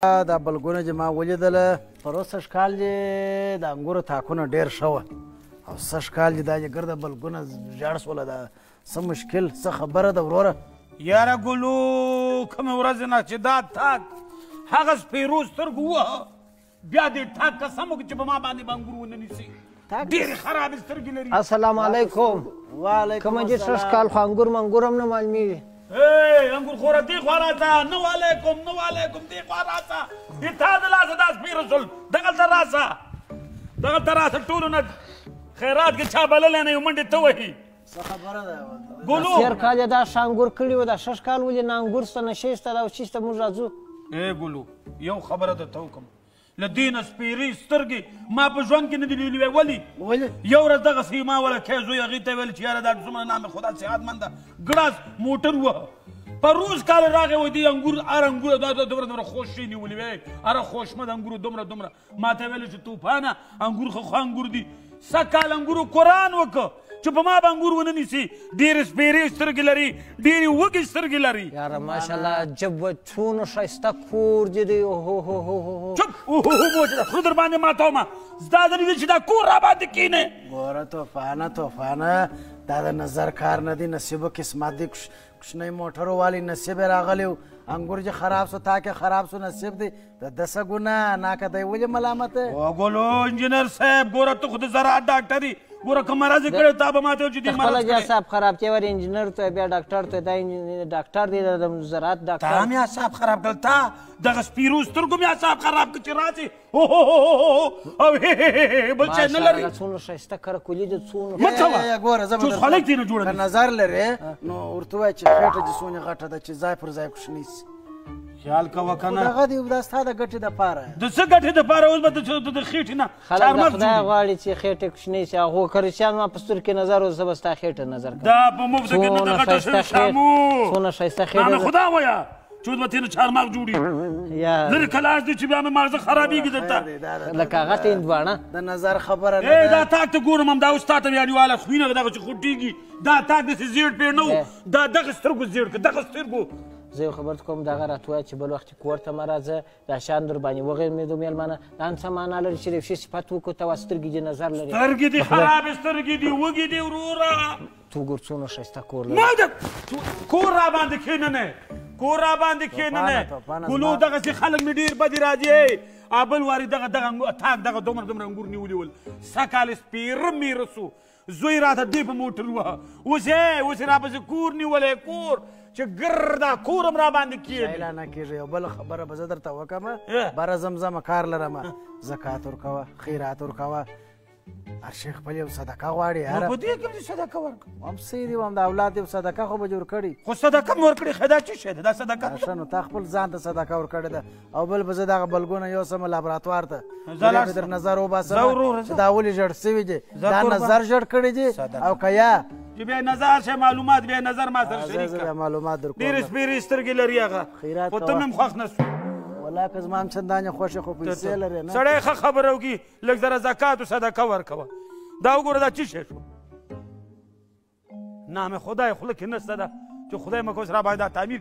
دا بلګونه چې ما ولیدله پروس سږ کال چې د انګورو تاکونه ډېر ښه وه او سږ کال چې دا چې ګرده بلګونه ژړ شوله دا څه مشکل څه خبره ده وروره یاره ګلو کومې ورځې نه چې دا تاک هغه سپېرو سترګو ووهه بیا دې تاک قسم وکړي چې په ما باندې به انګور ونه نیسي ډېرې خرابې سترګې لري. السلام علیکم. وعلیکم کومه چې سږ کال خو انګور منګور هم نه معلومېږي. انګور خوره دې خوا راځه نه وعلیکم نه وعلیکم دې خوا راځه د تا د لاسه دا سپېره شول دغلته راسه دغلته راسه ټولو نه خیرات کې چا بللی نه یو منډې ته وهي څه خبره ده ګلو تېر کال یې دا ښه انګور کړي وو دا شش کال ولې نه انګور شته نه شی شته دا اوس چېسته موږ راځو. ګلو یو خبره درته وکړم له دې نه سپېرې سترګې ما په ژوند کې نه دي لیدلي وی ولې یو ورځ دغسې ما وړکی زوی هغې ته ویل چې یاره دا څومره نام خدا صحتمند ده ګړاس موټر ووهه په روز کال راغی وایي دې انګور هر انګور دومره خوش شي نیولي وی هره خوشمد انګورو دومره ما ته ویلې چې طوفانه انګور خو ښه انګور دي سږ کال انګورو قرآن وکړه چې په ما به انګور ونه نیسي ډېرې سپېرې سترګې لري ډېرې وږې سترګې لري. یاره ماشاءالله عجب وه څونه ښایسته کور دې دی اوهوهوهو چپ اوهوهو چې د خره در باندې ماتومه دا د دې چې دا کور را باندې کښېنې ګوره طوفانه دا د نظر کار نه دی نصیبه قسمت دی کوچنی موټرو والی نصیب یې راغلی و انګور چې خراب سو تا کې خراب سو نصیب دی د ده څه ګناه ناکه دی ولې ملامت دی ګلو انجینر صاحب ګوره ته خو د زراعت ډاکټر یې ګوره که مرض یې کړی تا به ما ته وایي چې دې مرض خپله صاحب خراب کې ور انجینر ته بیا ډاکټر ته دا ډاکټر دی د زراعت ډاکټر تا مې اعصاب خراب کړل تا دغه سپېرو سترګو مې اعصاب خراب کړ چې راسې او بل شی نه لري څونه ښایسته کرکولي دي څونه مه کوه ګوره زه اوس خلک دې نه جوړوي که نظر لرې نو ورته ووایه چې خېټه دې څومره غټه ده چې ځای پر ځای کوچنی سي خیال کوه که نه دغه دی دا ستا د ګټې دپاره د څه ګټې دپاره اوس به د خېټې نه خلک د خدای غواړي چې خېټې کوچنۍ سي هغو کرسیان ما په سترګو کې نظر اوس زه به ستا خېټه نظر کوم دا په مفته کې نه ده غټه شوې شامو څونه ښایسته خېټه نام خدا وایه چې اوس به تېنه چهارمغز جوړي لرې کلاس دی چې بیا مې ماغزه خرابېږي درته لکه هغه ته هندواڼه د نظر خبره نه دا تاک ته ګورم هم دا اوس تا ته بیا نیواله خوینه دغه چې خوټېږي دا تاک داسې زیړ پېړ نه و دا دغه سترګو زیړ کړه دغه سترګو زه یو خبر کوم دغه راته ووایه چې بل وخت کور ته مه راځه دا شیان در باندې وغېمېدو مېلمانه دا هم څه معنا لري چې د یو شي صفت وکړو ته سترګې دې نظر لري سترګې دې خرابې سترګې دې وږې دې وروره تو ګور څونه ښایسته کور لري ما د کور را باندې کښېننی کور را باندې کښېننی ګلو دغسې خلک مې ډېر بدې راځي بل وارې دغه تاک دغه دومره انګور نیولي ول سږ کال سپېره میره سو زوی راته دې په موټر ووهه اوس یې راپسې کور نیولی کور چې ګرده کور هم را باندې کېږي نه کېږي یو بله خبره به زه درته وکړم بره زمزمه کار لرم زکات ورکوه خیرات ورکوه هر شی خپل یو صدقه غواړي یاره په دې کې دې صدقه ورکړه هم څه دي هم د اولاد یو صدقه خو به جوړ کړي خو صدقه مې ورکړې ښه دا څه شی ده دا صدقه ښه نو تا خپل ځان ته صدقه ورکړې ده او بل به زه دغه بلګونه یوسم لابراتوار ته به در نظر وباسم چې دا ولې ژړ سوي دي دا نظر ژړ کړي دي او که یا چې بیا نظر شی معلومات بیا نظر ما سره شریک زه معلومات در کوم ډېرې سپېرې سترګې لري هغه خو ته مې هم خوښ نه سو والله که زما هم چندانې خوښې خو پیسې لرې نه سړی ښه خبره وکړي لږ ذره زکات و صدقه ورکوه دا وګوره دا څه شی شو نام خدای خوله کې نسته ده چې خدای مه کوس را باندې دا تعمیر